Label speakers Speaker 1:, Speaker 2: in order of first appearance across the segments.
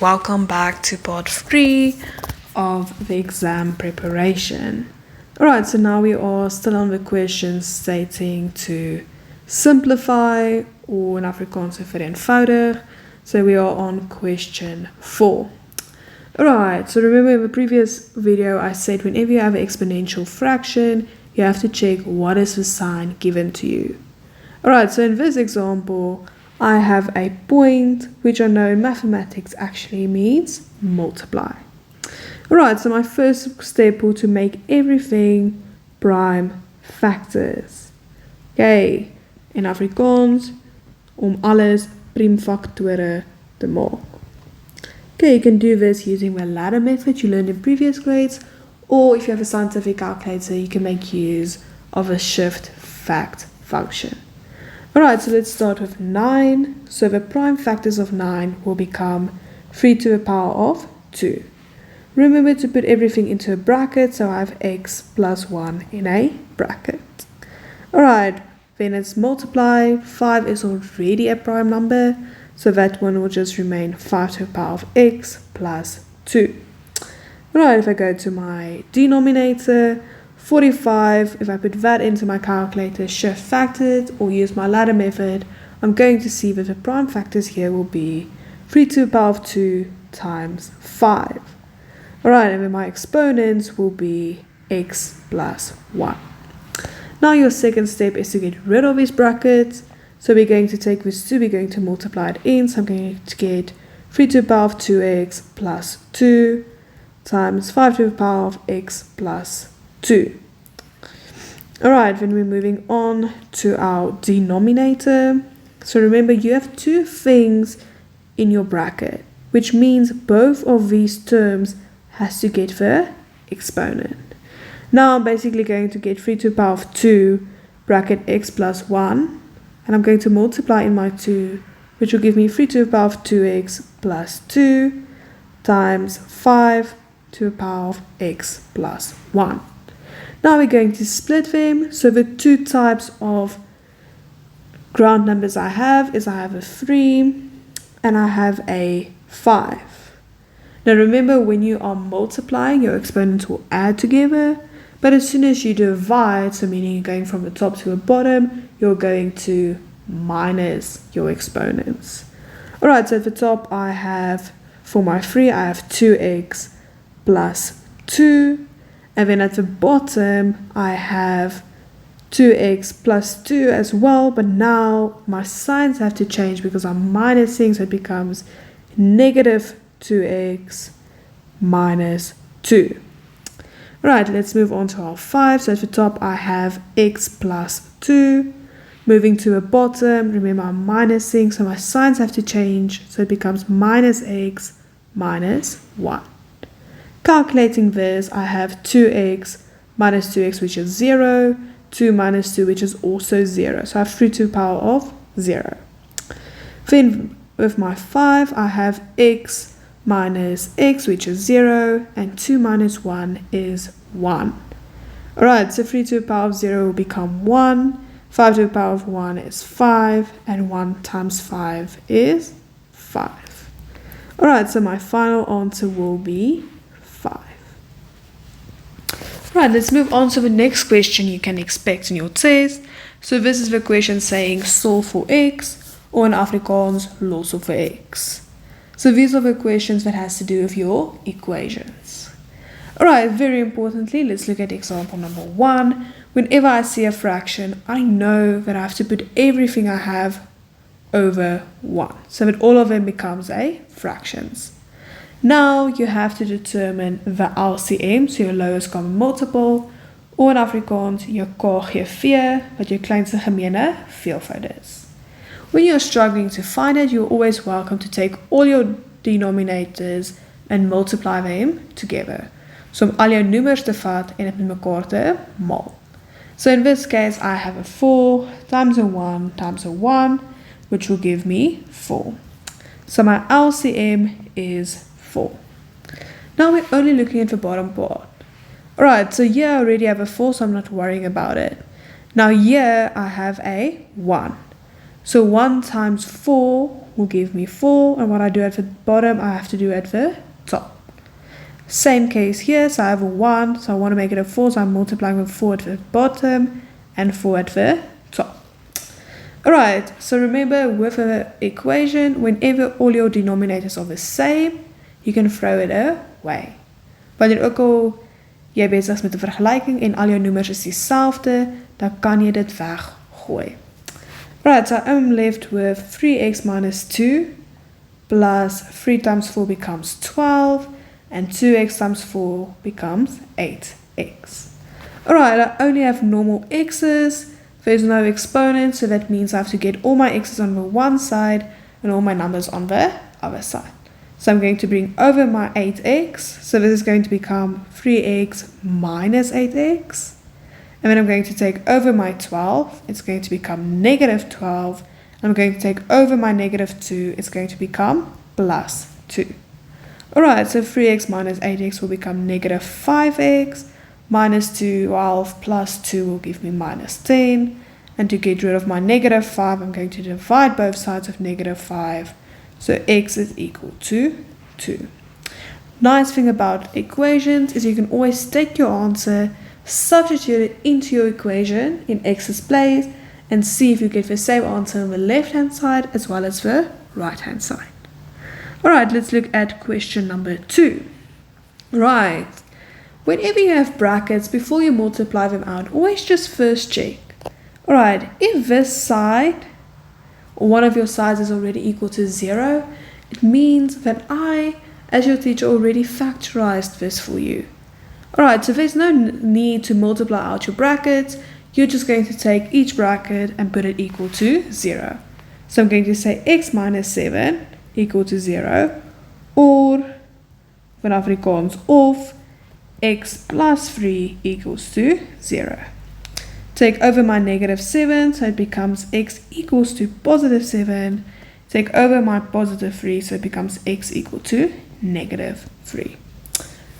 Speaker 1: Welcome back to part 3 of the exam preparation. Alright, so now we are still on the questions stating to simplify or in Afrikaans to vereenvoudig. So we are on question 4. Alright, so remember in the previous video I said whenever you have an exponential fraction, you have to check what is the sign given to you. Alright, so in this example, I have a point, which I know in mathematics actually means multiply. Alright, so my first step will to make everything prime factors. Okay, in Afrikaans, om alles priemfaktore te maak. Okay, you can do this using the ladder method you learned in previous grades, or if you have a scientific calculator, you can make use of a shift fact function. Alright, so let's start with 9. So the prime factors of 9 will become 3 to the power of 2. Remember to put everything into a bracket, so I have x plus 1 in a bracket. Alright, then let's multiply. 5 is already a prime number, so that one will just remain 5 to the power of x plus 2. Alright, if I go to my denominator, 45, if I put that into my calculator, shift factored, or use my ladder method, I'm going to see that the prime factors here will be 3 to the power of 2 times 5. Alright, and then my exponents will be x plus 1. Now your second step is to get rid of these brackets. So we're going to take this 2, we're going to multiply it in, so I'm going to get 3 to the power of 2x plus 2 times 5 to the power of x plus 2. Alright, then we're moving on to our denominator. So remember, you have two things in your bracket, which means both of these terms has to get the exponent. Now I'm basically going to get 3 to the power of 2 bracket x plus 1, and I'm going to multiply in my 2, which will give me 3 to the power of 2x plus 2 times 5 to the power of x plus 1. Now we're going to split them. So the two types of ground numbers I have is I have a 3 and I have a 5. Now remember, when you are multiplying, your exponents will add together, but as soon as you divide, so meaning you're going from the top to the bottom, you're going to minus your exponents. Alright, so at the top I have, for my 3, I have 2x plus 2. And then at the bottom, I have 2x plus 2 as well. But now my signs have to change because I'm minusing. So it becomes negative 2x minus 2. Right, let's move on to our 5. So at the top, I have x plus 2. Moving to the bottom, remember I'm minusing. So my signs have to change. So it becomes minus x minus 1. Calculating this, I have 2x minus 2x, which is 0, 2 minus 2, which is also 0. So I have 3 to the power of 0. Then with my 5, I have x minus x, which is 0, and 2 minus 1 is 1. Alright, so 3 to the power of 0 will become 1, 5 to the power of 1 is 5, and 1 times 5 is 5. Alright, so my final answer will be 5. Right, let's move on to the next question you can expect in your test. So this is the question saying solve for x, or in Afrikaans, los of x. So these are the questions that has to do with your equations. Alright, very importantly, let's look at example number 1. Whenever I see a fraction, I know that I have to put everything I have over 1. So that all of them becomes a fractions. Now you have to determine the LCM, so your lowest common multiple, or in Afrikaans, your KGV, wat jou kleinste gemeene veelvoud is. When you're struggling to find it, you're always welcome to take all your denominators and multiply them together. So om al jou noemers te vat en dit met mekaar te maal. So in this case, I have a 4 times a 1 times a 1, which will give me 4. So my LCM is 4. Now we're only looking at the bottom part. Alright, so here I already have a 4, so I'm not worrying about it. Now here I have a 1. So 1 times 4 will give me 4, and what I do at the bottom, I have to do at the top. Same case here, so I have a 1, so I want to make it a 4, so I'm multiplying with 4 at the bottom and 4 at the top. Alright, so remember with an equation, whenever all your denominators are the same, you can throw it away. Wanneer ook al jy besig is met 'n vergelyking en al jou noemers is dieselfde, dan kan jy dit weggooi. Right, so I'm left with 3x minus 2 plus 3 times 4 becomes 12 and 2x times 4 becomes 8x. Alright, I only have normal x's. There's no exponent, so that means I have to get all my x's on the one side and all my numbers on the other side. So I'm going to bring over my 8x, so this is going to become 3x minus 8x. And then I'm going to take over my 12, it's going to become negative 12. I'm going to take over my negative 2, it's going to become plus 2. Alright, so 3x minus 8x will become negative 5x. Minus 12 plus 2 will give me minus 10. And to get rid of my negative 5, I'm going to divide both sides of negative 5. So x is equal to 2. Nice thing about equations is you can always take your answer, substitute it into your equation in x's place, and see if you get the same answer on the left hand side as well as the right hand side. Alright, let's look at question number 2. Right. Whenever you have brackets, before you multiply them out, always just first check. Alright, if this side, or one of your sides is already equal to 0, it means that I, as your teacher, already factorized this for you. Alright, so there's no need to multiply out your brackets. You're just going to take each bracket and put it equal to 0. So I'm going to say x minus 7 equal to 0, or, van Afrikaans, of x plus 3 equals to 0. Take over my negative 7, so it becomes x equals to positive 7. Take over my positive 3, so it becomes x equal to negative 3.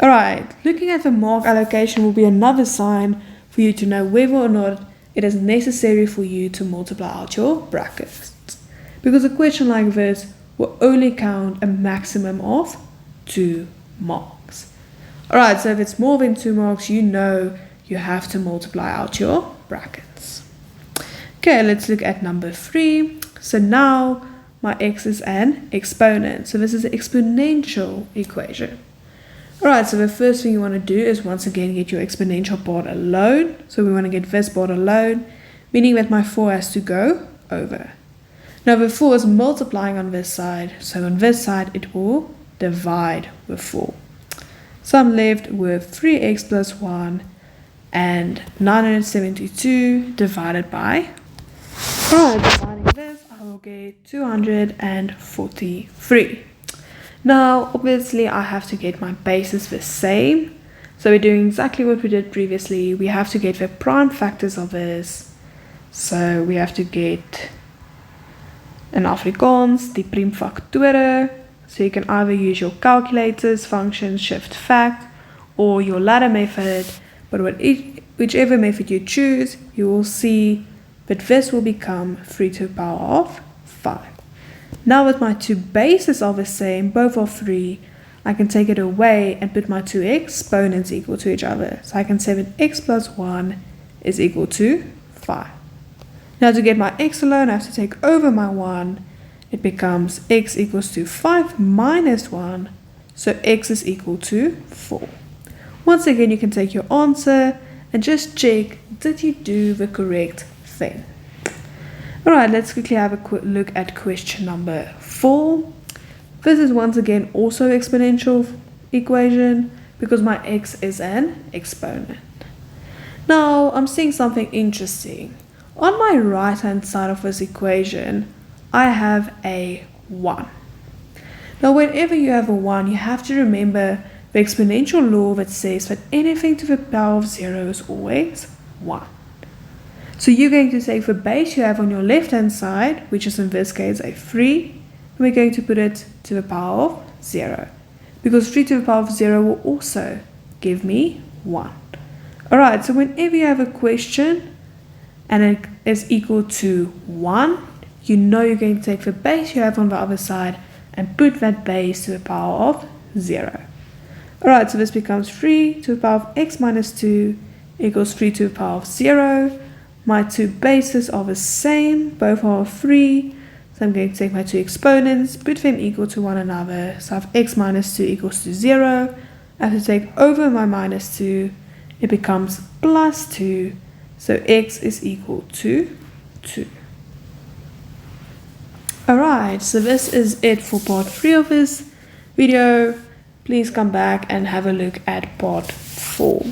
Speaker 1: Alright, looking at the mark allocation will be another sign for you to know whether or not it is necessary for you to multiply out your brackets. Because a question like this will only count a maximum of 2 marks. Alright, so if it's more than 2 marks, you know you have to multiply out your brackets. Okay, let's look at number 3. So now my x is an exponent. So this is an exponential equation. Alright, so the first thing you want to do is once again get your exponential part alone. So we want to get this part alone, meaning that my 4 has to go over. Now the 4 is multiplying on this side, so on this side it will divide with 4. So I'm left with 3x plus 1 and 972 divided by. Alright, dividing this, I will get 243. Now, obviously, I have to get my bases the same. So we're doing exactly what we did previously. We have to get the prime factors of this. So we have to get in Afrikaans, die priemfaktore. So you can either use your calculators, function, shift fact, or your ladder method. But whichever method you choose, you will see that this will become 3 to the power of 5. Now that my two bases are the same, both are 3, I can take it away and put my two exponents equal to each other. So I can say that x plus 1 is equal to 5. Now to get my x alone, I have to take over my 1. It becomes x equals to 5 minus 1, so x is equal to 4. Once again, you can take your answer and just check, did you do the correct thing? Alright, let's quickly have a quick look at question number 4. This is once again also exponential equation because my x is an exponent. Now, I'm seeing something interesting. On my right hand side of this equation, I have a 1. Now, whenever you have a 1, you have to remember the exponential law that says that anything to the power of 0 is always 1. So you're going to take the base you have on your left hand side, which is in this case a 3, and we're going to put it to the power of 0. Because 3 to the power of 0 will also give me 1. Alright, so whenever you have a question and it is equal to 1, you know you're going to take the base you have on the other side and put that base to the power of 0. Alright, so this becomes 3 to the power of x minus 2 equals 3 to the power of 0. My two bases are the same, both are 3. So I'm going to take my two exponents, put them equal to one another. So I have x minus 2 equals to 0. I have to take over my minus 2. It becomes plus 2. So x is equal to 2. Alright, so this is it for part 3 of this video. Please come back and have a look at part 4.